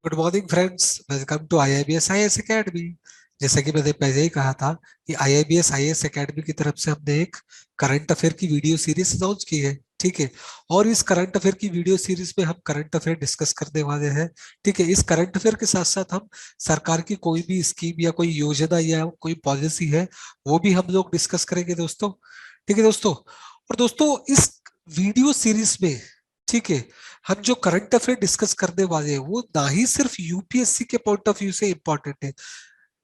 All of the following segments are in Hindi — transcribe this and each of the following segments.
Good morning friends, welcome to IIBS IAS academy. जैसे कि मैंने पहले ही कहा था कि आईआईबीएस आईएएस एकेडमी की तरफ से हमने एक करंट अफेयर की वीडियो सीरीज लॉन्च की है। ठीक है। और इस करंट अफेयर की वीडियो सीरीज में हम करंट अफेयर डिस्कस करने वाले हैं। ठीक है। इस करंट अफेयर के साथ साथ हम सरकार की कोई भी स्कीम या कोई योजना या कोई पॉलिसी है वो भी हम लोग डिस्कस करेंगे दोस्तों। ठीक है दोस्तों। और दोस्तों इस वीडियो सीरीज में, ठीक है, हम जो करंट अफेयर डिस्कस करने वाले हैं वो ना ही सिर्फ यूपीएससी के पॉइंट ऑफ व्यू से इंपॉर्टेंट है।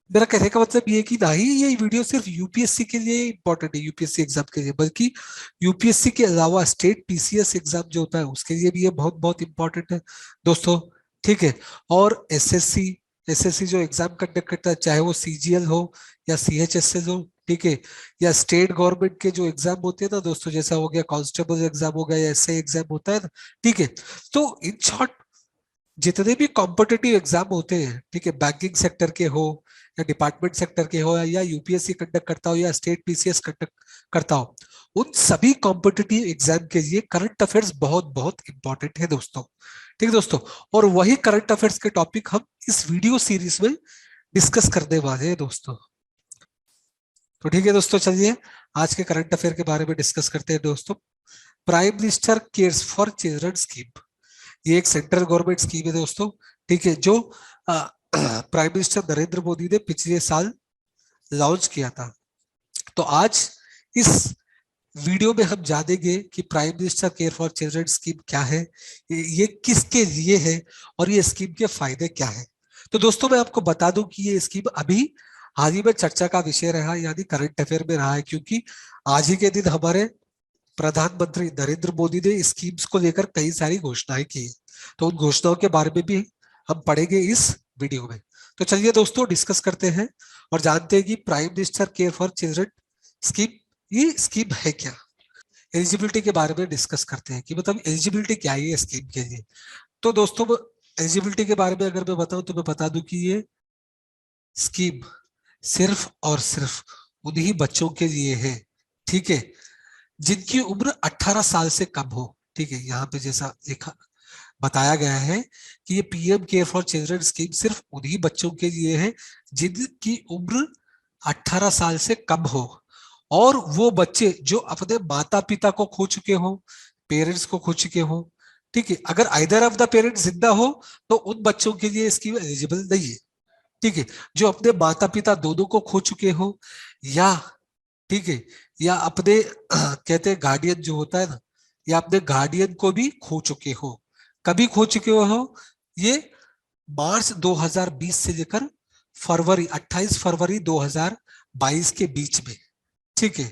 मेरा कहने का मतलब ये है कि ना ही ये वीडियो सिर्फ यूपीएससी के लिए इंपॉर्टेंट है, यूपीएससी एग्जाम के लिए, बल्कि यूपीएससी के अलावा स्टेट पीसीएस एग्जाम जो होता है उसके लिए भी ये बहुत बहुत इंपॉर्टेंट है दोस्तों। ठीक है। और एसएससी एसएससी जो एग्जाम कंडक्ट करता है, चाहे वो सीजीएल हो या सीएचएसएल हो, ठीक है, या स्टेट गवर्नमेंट के जो एग्जाम होते हैं ना दोस्तों, जैसा हो गया कांस्टेबल एग्जाम हो गया या एसआई एग्जाम होता है ना, ठीक है। तो इन शॉर्ट जितने भी कॉम्पिटिटिव एग्जाम होते हैं, ठीक है, बैंकिंग सेक्टर के हो या डिपार्टमेंट सेक्टर के हो या यूपीएससी कंडक्ट करता हो या स्टेट पीसीएस कंडक्ट करता हो, उन सभी कॉम्पिटिटिव एग्जाम के लिए करंट अफेयर्स बहुत बहुत इंपॉर्टेंट है दोस्तों। ठीक है दोस्तों। और वही करंट अफेयर्स के टॉपिक हम इस वीडियो सीरीज में डिस्कस करने वाले हैं दोस्तों। तो ठीक है दोस्तों, चलिए आज के करंट अफेयर के बारे में डिस्कस करते हैं दोस्तों। Prime minister cares for children scheme, ये एक सेंट्रल गवर्नमेंट स्कीम है दोस्तों। ठीक है, जो प्राइम मिनिस्टर नरेंद्र मोदी ने पिछले साल लॉन्च किया था। तो आज इस वीडियो में हम जानेंगे कि prime minister care for children scheme क्या है, ये किसके लिए है और ये स्कीम के फायदे क्या है। तो दोस्तों मैं आपको बता दूं कि ये स्कीम अभी हाल ही में चर्चा का विषय रहा, यानी करंट अफेयर में रहा है, क्योंकि आज ही के दिन हमारे प्रधानमंत्री नरेंद्र मोदी ने स्कीम्स को लेकर कई सारी घोषणाएं की। तो उन घोषणाओं के बारे में भी हम पढ़ेंगे इस वीडियो में। तो चलिए दोस्तों डिस्कस करते हैं और जानते हैं कि prime minister care for children scheme, ये स्कीम है क्या। एलिजिबिलिटी के बारे में डिस्कस करते हैं कि मतलब एलिजिबिलिटी क्या है ये स्कीम के लिए। तो दोस्तों एलिजिबिलिटी के बारे में अगर मैं बताऊं तो मैं बता दूं कि ये स्कीम सिर्फ और सिर्फ उन्हीं बच्चों के लिए है, ठीक है, जिनकी उम्र 18 साल से कम हो। ठीक है, यहाँ पे जैसा लिखा बताया गया है कि ये PM care for children scheme सिर्फ उन्हीं बच्चों के लिए है जिनकी उम्र 18 साल से कम हो, और वो बच्चे जो अपने माता पिता को खो चुके हो, पेरेंट्स को खो चुके हो। ठीक है, अगर आइदर ऑफ द पेरेंट्स जिंदा हो तो उन बच्चों के लिए स्कीम एलिजिबल नहीं है। ठीक है, जो अपने माता पिता दोनों को खो चुके हो, या ठीक है, या अपने कहते हैं गार्डियन जो होता है ना, या अपने गार्डियन को भी खो चुके हो। कभी खो चुके हो ये मार्च 2020 से लेकर फरवरी 28 फरवरी 2022 के बीच में। ठीक है,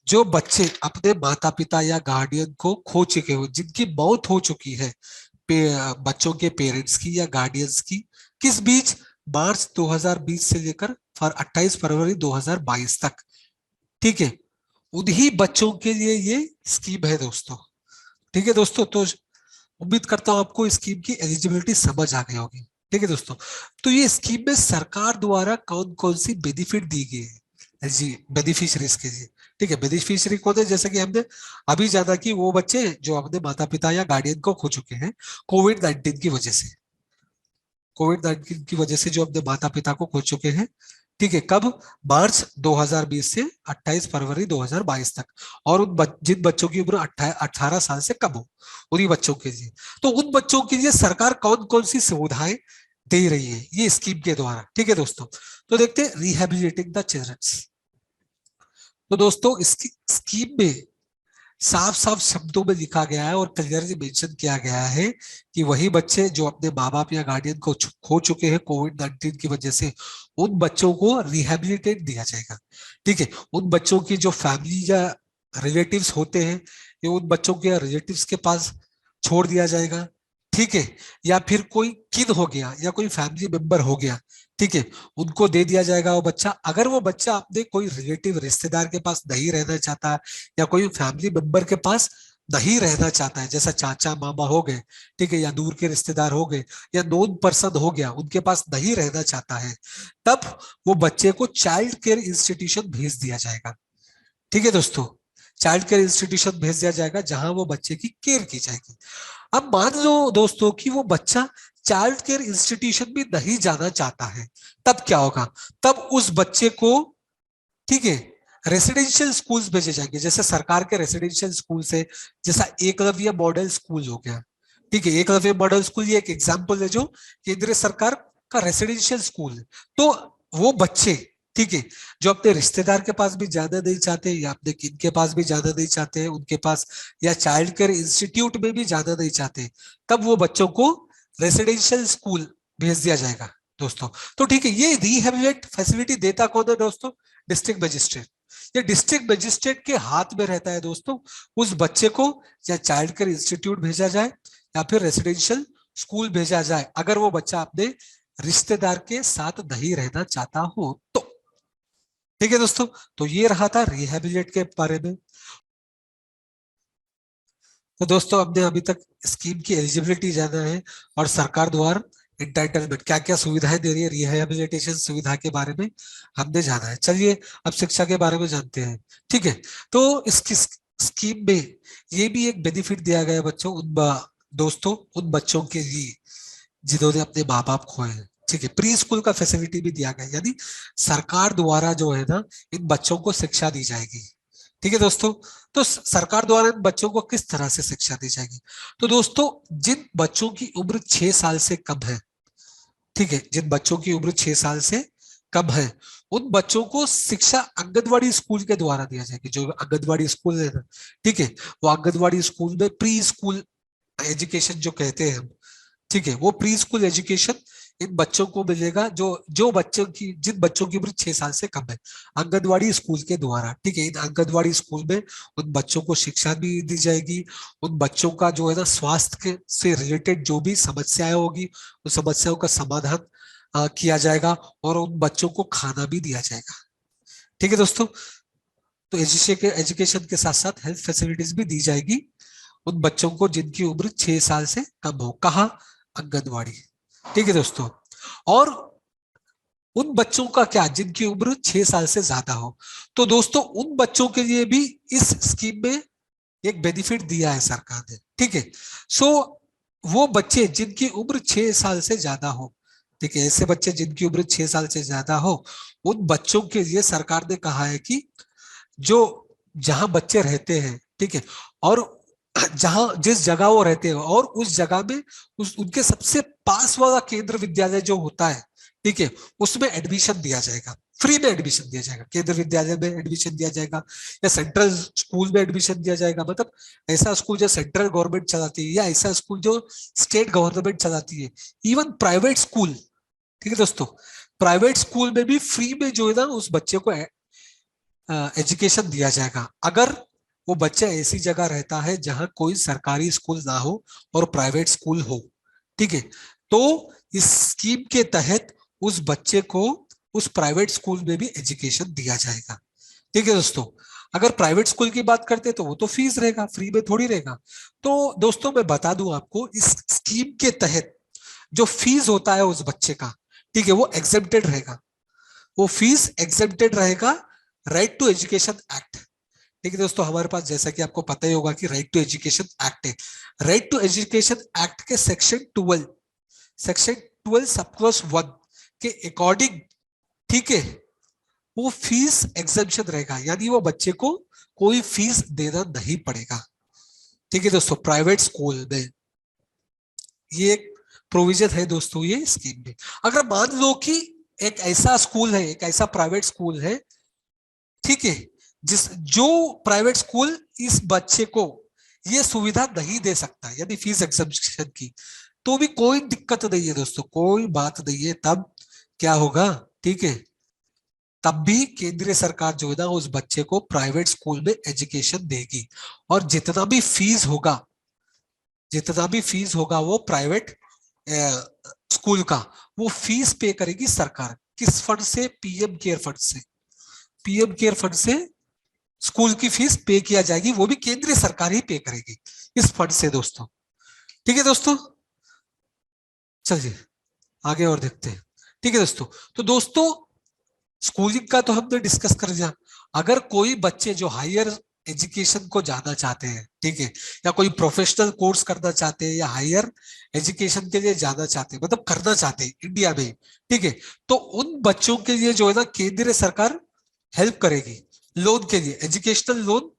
जो बच्चे अपने माता पिता या गार्डियन को खो चुके हो, जिनकी मौत हो चुकी है, बच्चों के पेरेंट्स की या गार्डियंस की, किस बीच, मार्च 2020 से लेकर 28 फरवरी 2022 तक। ठीक है, उन्हीं बच्चों के लिए ये स्कीम है दोस्तों। ठीक है दोस्तों, तो उम्मीद करता हूं आपको स्कीम की एलिजिबिलिटी समझ आ गई होगी। ठीक है दोस्तों, तो ये स्कीम में सरकार द्वारा कौन कौन सी बेनिफिट दी गई है जी बेनिफिशरीज के लिए। ठीक है, बेनिफिशियरी कौन है, जैसे कि हमने अभी जाना कि वो बच्चे जो अपने माता पिता या गार्डियन को खो चुके हैं कोविड 19 की वजह से, कोविड 19 की वजह से जो अपने माता पिता को खो चुके हैं। ठीक है, कब, मार्च 2020 से 28 फरवरी 2022 तक, और जिन बच्चों की उम्र 18 साल से कम हो, उन्हीं बच्चों के लिए। तो उन बच्चों के लिए सरकार कौन कौन सी सुविधाएं दे रही है ये स्कीम के द्वारा। ठीक है दोस्तों, तो देखते हैं रिहेबिलिटेटिंग द चिल्ड्रंस। तो दोस्तों इसकी स्कीम में साफ साफ शब्दों में लिखा गया है और क्लियरली मेंशन किया गया है कि वही बच्चे जो अपने माँ बाप या गार्डियन को खो चुके हैं कोविड 19 की वजह से, उन बच्चों को रिहेबिलिटेट दिया जाएगा। ठीक है, उन बच्चों की जो फैमिली या रिलेटिव्स होते हैं, ये उन बच्चों के रिलेटिव्स के पास छोड़ दिया जाएगा। ठीक है, या फिर कोई किड हो गया या कोई फैमिली मेंबर हो गया, ठीक है, उनको दे दिया जाएगा वो बच्चा। अगर वो बच्चा अपने कोई रिलेटिव रिश्तेदार के पास नहीं रहना चाहता, या कोई फैमिली मेंबर के पास नहीं रहना चाहता है, जैसा चाचा मामा हो गए, ठीक है, या दूर के रिश्तेदार हो गए, या नोन पर्सन हो गया, उनके पास नहीं रहना चाहता है, तब वो बच्चे को चाइल्ड केयर इंस्टीट्यूशन भेज दिया जाएगा। ठीक है दोस्तों, चाइल्ड केयर इंस्टीट्यूशन भेज दिया जाएगा जहां वो बच्चे की केयर की जाएगी। अब मान लो दोस्तों कि वो बच्चा चाइल्ड केयर इंस्टीट्यूशन भी नहीं जाना चाहता है, तब क्या होगा? तब उस बच्चे को, ठीक है, रेसिडेंशियल स्कूल्स भेजे जाएंगे, जैसे सरकार के रेसिडेंशियल स्कूल से, जैसा एकलव्य मॉडल स्कूल हो गया। ठीक है, एकलव्य मॉडल स्कूल ये एक एग्जाम्पल है जो केंद्र सरकार का रेसिडेंशियल स्कूल है। तो वो बच्चे, ठीक है, जो अपने रिश्तेदार के पास भी जाना नहीं चाहते, या अपने किन के पास भी जाना नहीं चाहते उनके पास, या चाइल्ड केयर इंस्टीट्यूट में भी जाना नहीं चाहते, तब वो बच्चों को रेसिडेंशियल स्कूल भेज दिया जाएगा दोस्तों। तो ठीक है, ये रिहेबिलिट फैसिलिटी देता कौन है दोस्तों? District magistrate. ये डिस्ट्रिक्ट मजिस्ट्रेट के हाथ में रहता है दोस्तों, उस बच्चे को या चाइल्ड केयर इंस्टीट्यूट भेजा जाए या फिर रेसिडेंशियल स्कूल भेजा जाए, अगर वो बच्चा अपने रिश्तेदार के साथ नहीं रहना चाहता हो तो। ठीक है दोस्तों, तो ये रहा था रिहेबिलिट के बारे में। तो दोस्तों हमने अभी तक स्कीम की एलिजिबिलिटी जाना है और सरकार द्वारा इंटाइटलमेंट क्या क्या सुविधाएं दे रही है रिहेबिलिटेशन सुविधा के बारे में हमने जाना है। चलिए अब शिक्षा के बारे में जानते हैं। ठीक है, तो इसकी स्कीम में ये भी एक बेनिफिट दिया गया है बच्चों, दोस्तों उन बच्चों के लिए जिन्होंने अपने माँ बाप खोए हैं। ठीक है, प्री स्कूल का फैसिलिटी भी दिया गया है, यानी सरकार द्वारा जो है ना इन बच्चों को शिक्षा दी जाएगी। ठीक है दोस्तों, तो सरकार द्वारा इन बच्चों को किस तरह से शिक्षा दी जाएगी? तो दोस्तों जिन बच्चों की उम्र 6 साल से कम है, ठीक है, जिन बच्चों की उम्र 6 साल से कम है, उन बच्चों को शिक्षा आंगनवाड़ी स्कूल के द्वारा दिया जाएगी। जो आंगनवाड़ी स्कूल है ना, ठीक है, वो आंगनवाड़ी स्कूल में प्री स्कूल एजुकेशन जो कहते हैं हम, ठीक है, वो प्री स्कूल एजुकेशन इन बच्चों को मिलेगा, जो जो बच्चों की जिन बच्चों की उम्र 6 साल से कम है, आंगनवाड़ी स्कूल के द्वारा। ठीक है, इन आंगनवाड़ी स्कूल में उन बच्चों को शिक्षा भी दी जाएगी, उन बच्चों का जो है ना स्वास्थ्य के से रिलेटेड जो भी समस्याएं होगी उन समस्याओं का समाधान किया जाएगा, और उन बच्चों को खाना भी दिया जाएगा। ठीक है दोस्तों, तो एजुकेशन के साथ साथ हेल्थ फैसिलिटीज भी दी जाएगी उन बच्चों को जिनकी उम्र 6 साल से कम हो। कहा? आंगनवाड़ी। ठीक है दोस्तों, और उन बच्चों का क्या जिनकी उम्र 6 साल से ज्यादा हो? तो दोस्तों उन बच्चों के लिए भी इस स्कीम में एक बेनिफिट दिया है सरकार ने। ठीक है, सो वो बच्चे जिनकी उम्र 6 साल से ज्यादा हो, ठीक है, ऐसे बच्चे जिनकी उम्र 6 साल से ज्यादा हो, उन बच्चों के लिए सरकार ने कहा है कि जो जहां बच्चे रहते हैं, ठीक है, और जहां जिस जगह वो रहते हैं और उस जगह में उनके सबसे पास वाला केंद्र विद्यालय जो होता है, ठीक है, उसमें एडमिशन दिया जाएगा, फ्री में एडमिशन दिया जाएगा, केंद्र विद्यालय में एडमिशन दिया जाएगा या सेंट्रल स्कूल में एडमिशन दिया जाएगा। मतलब ऐसा स्कूल जो सेंट्रल गवर्नमेंट चलाती है या ऐसा स्कूल जो स्टेट गवर्नमेंट चलाती है, इवन प्राइवेट स्कूल। ठीक है दोस्तों, प्राइवेट स्कूल में भी फ्री में जो है ना उस बच्चे को एजुकेशन दिया जाएगा, अगर वो बच्चा ऐसी जगह रहता है जहां कोई सरकारी स्कूल ना हो और प्राइवेट स्कूल हो। ठीक है, तो इस स्कीम के तहत उस बच्चे को उस प्राइवेट स्कूल में भी एजुकेशन दिया जाएगा। ठीक है दोस्तों, अगर प्राइवेट स्कूल की बात करते हैं तो वो तो फीस रहेगा, फ्री में थोड़ी रहेगा। तो दोस्तों मैं बता दूं आपको, इस स्कीम के तहत जो फीस होता है उस बच्चे का, ठीक है, वो एग्जेम्प्टेड रहेगा, वो फीस एग्जेम्प्टेड रहेगा राइट टू एजुकेशन एक्ट। ठीक है दोस्तों, हमारे पास जैसा कि आपको पता ही होगा कि राइट टू एजुकेशन एक्ट है। राइट टू एजुकेशन एक्ट के सेक्शन 12 सब क्लॉज 1 के अकॉर्डिंग, ठीक है, वो फीस एग्जेम्पशन रहेगा, यानी वो बच्चे को कोई फीस देना नहीं पड़ेगा। ठीक है दोस्तों, प्राइवेट स्कूल में ये प्रोविजन है दोस्तों ये स्कीम में। अगर मान लो कि एक ऐसा स्कूल है, एक ऐसा प्राइवेट स्कूल है, ठीक है, जो प्राइवेट स्कूल इस बच्चे को ये सुविधा नहीं दे सकता, यानी फीस एग्जेम्पशन की, तो भी कोई दिक्कत नहीं है दोस्तों, कोई बात नहीं है। तब क्या होगा? ठीक है, तब भी केंद्रीय सरकार जो है ना उस बच्चे को प्राइवेट स्कूल में एजुकेशन देगी, और जितना भी फीस होगा वो प्राइवेट स्कूल का, वो फीस पे करेगी सरकार। किस फंड से? पीएम केयर फंड से। पीएम केयर फंड से स्कूल की फीस पे किया जाएगी, वो भी केंद्रीय सरकार ही पे करेगी इस फंड से दोस्तों। ठीक है दोस्तों, चलिए आगे और देखते हैं। ठीक है दोस्तों, तो दोस्तों स्कूलिंग का तो हमने डिस्कस कर लिया। अगर कोई बच्चे जो हायर एजुकेशन को जाना चाहते हैं, ठीक है, या कोई प्रोफेशनल कोर्स करना चाहते हैं, या हायर एजुकेशन के लिए जाना चाहते हैं, मतलब करना चाहते हैं इंडिया में, ठीक है, तो उन बच्चों के लिए जो है ना केंद्र सरकार हेल्प करेगी, लोन के लिए, एजुकेशनल लोन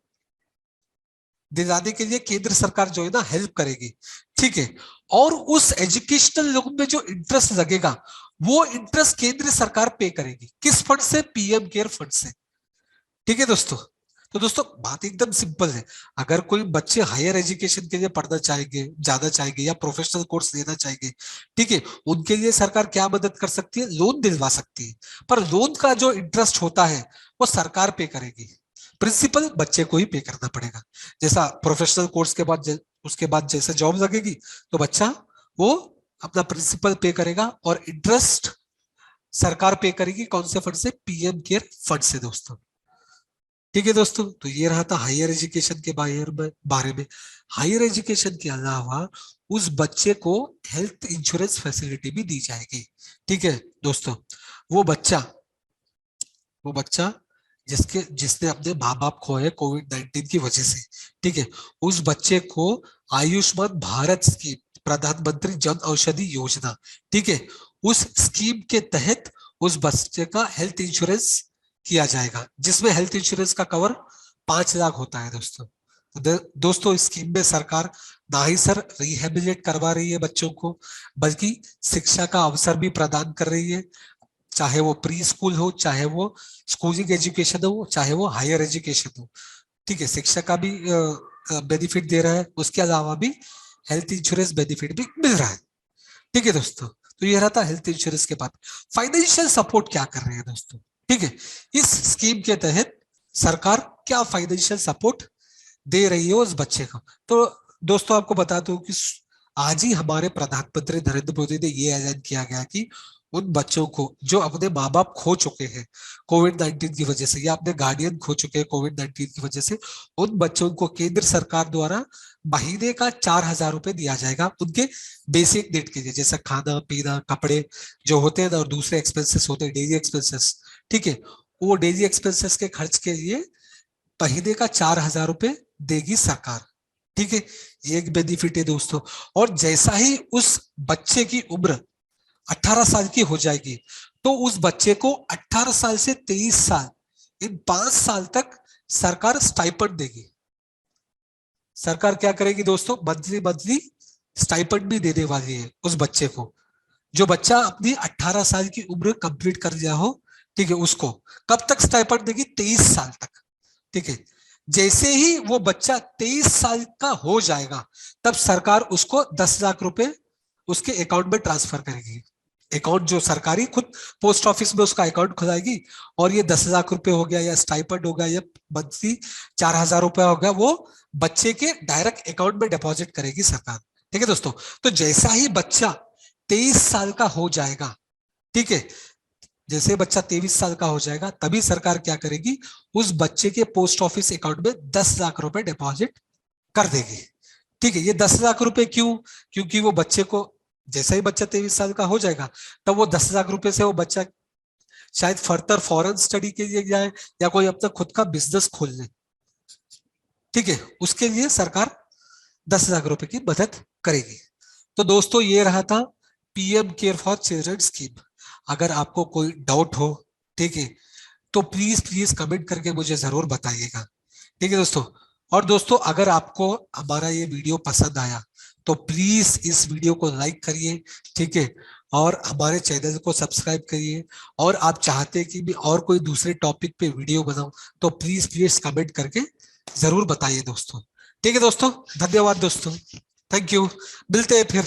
दिलाने के लिए केंद्र सरकार जो है ना हेल्प करेगी, ठीक है। और उस एजुकेशनल लोन में जो इंटरेस्ट लगेगा वो इंटरेस्ट केंद्र सरकार पे करेगी, किस फंड से? पीएम केयर फंड से, ठीक है दोस्तों। तो दोस्तों बात एकदम सिंपल है, अगर कोई बच्चे हायर एजुकेशन के लिए पढ़ना चाहेंगे, जाना चाहेंगे, या प्रोफेशनल कोर्स लेना चाहेंगे, ठीक है, उनके लिए सरकार क्या मदद कर सकती है? लोन दिलवा सकती है, पर लोन का जो इंटरेस्ट होता है वो सरकार पे करेगी, प्रिंसिपल बच्चे को ही पे करना पड़ेगा। जैसा प्रोफेशनल कोर्स के बाद उसके बाद जैसे जॉब लगेगी तो बच्चा वो अपना प्रिंसिपल पे करेगा, और इंटरेस्ट सरकार पे करेगी, कौन से फंड से? पीएम केयर फंड से दोस्तों, ठीक है दोस्तों। तो ये रहा था हायर एजुकेशन के बारे में। हायर एजुकेशन के अलावा उस बच्चे को हेल्थ इंश्योरेंस फैसिलिटी भी दी जाएगी, ठीक है दोस्तों। वो बच्चा वो बच्चा जिसने अपने माँ बाप खोए कोविड-19 की वजह से, ठीक है, उस बच्चे को आयुष्मान भारत स्कीम, प्रधानमंत्री जन औषधि योजना, ठीक है, उस स्कीम के तहत उस बच्चे का हेल्थ इंश्योरेंस किया जाएगा, जिसमें हेल्थ इंश्योरेंस का कवर 5 लाख होता है दोस्तों। दोस्तों इस स्कीम में सरकार ना ही सर रिहेबिलिट करवा रही है बच्चों को, बल्कि शिक्षा का अवसर भी प्रदान कर रही है, चाहे वो प्री स्कूल हो, चाहे वो स्कूलिंग एजुकेशन हो, चाहे वो हायर एजुकेशन हो, ठीक है, शिक्षा का भी बेनिफिट दे रहा है, उसके अलावा भी हेल्थ इंश्योरेंस बेनिफिट भी मिल रहा है, ठीक है दोस्तों। तो ये रहा था हेल्थ इंश्योरेंस के बाद। फाइनेंशियल सपोर्ट क्या कर रहे हैं दोस्तों, ठीक है, इस स्कीम के तहत सरकार क्या फाइनेंशियल सपोर्ट दे रही है उस बच्चे को। तो दोस्तों आपको बता दूं कि आज ही हमारे प्रधानमंत्री नरेंद्र मोदी ने ये ऐलान किया गया कि उन बच्चों को जो अपने माँ बाप खो चुके हैं कोविड-19 की वजह से, या अपने गार्डियन खो चुके हैं कोविड-19 की वजह से, उन बच्चों को केंद्र सरकार द्वारा महीने का 4,000 रुपए दिया जाएगा उनके बेसिक नीड के लिए, जैसे खाना पीना कपड़े जो होते हैं ना, और दूसरे एक्सपेंसेस होते हैं, डेली एक्सपेंसेस, ठीक है, वो डेली एक्सपेंसेस के खर्च के लिए महीने का 4,000 रुपए देगी सरकार, ठीक है। ये एक बेनिफिट है दोस्तों। और जैसा ही उस बच्चे की उम्र 18 साल की हो जाएगी तो उस बच्चे को 18 साल से 23 साल, इन 5 साल तक सरकार स्टाइपेंड देगी। सरकार क्या करेगी दोस्तों? मंथली मंथली स्टाइपेंड भी देने वाली है उस बच्चे को, जो बच्चा अपनी 18 साल की उम्र कंप्लीट कर लिया हो, ठीक है, उसको कब तक स्टाइपेंड देगी? 23 साल तक, ठीक है। जैसे ही वो बच्चा 23 साल का हो जाएगा तब सरकार उसको 10 लाख रुपए उसके अकाउंट में ट्रांसफर करेगी। अकाउंट जो सरकारी खुद पोस्ट ऑफिस में उसका अकाउंट खुलाएगी, और ये 10 लाख रुपए हो गया, या स्टाइपेंड हो गया, या मंथली 4,000 रुपया हो गया, वो बच्चे के डायरेक्ट अकाउंट में डिपॉजिट करेगी सरकार, ठीक है दोस्तों। तो जैसा ही बच्चा 23 साल का हो जाएगा, ठीक है, जैसे बच्चा 23 साल का हो जाएगा तभी सरकार क्या करेगी? उस बच्चे के पोस्ट ऑफिस अकाउंट में 10 लाख रुपए डिपॉजिट कर देगी, ठीक है। ये 10 लाख रुपए क्यों? क्योंकि वो बच्चे को, जैसा ही बच्चा 23 साल का हो जाएगा तब वो 10 लाख रुपए से वो बच्चा शायद फर्दर फॉरेन स्टडी के लिए जाए, या कोई अपना खुद का बिजनेस खोल ले, ठीक है, उसके लिए सरकार 10 लाख रुपए की मदद करेगी। तो दोस्तों ये रहा था PM care for children scheme. अगर आपको कोई डाउट हो, ठीक है, तो प्लीज प्लीज कमेंट करके मुझे जरूर बताइएगा, ठीक है दोस्तों। और दोस्तों अगर आपको हमारा ये वीडियो पसंद आया तो प्लीज इस वीडियो को लाइक करिए, ठीक है, और हमारे चैनल को सब्सक्राइब करिए। और आप चाहते हैं कि मैं और कोई दूसरे टॉपिक पे वीडियो बनाऊं तो प्लीज प्लीज कमेंट करके जरूर बताइए दोस्तों, ठीक है दोस्तों। धन्यवाद दोस्तों, थैंक यू, मिलते हैं फिर।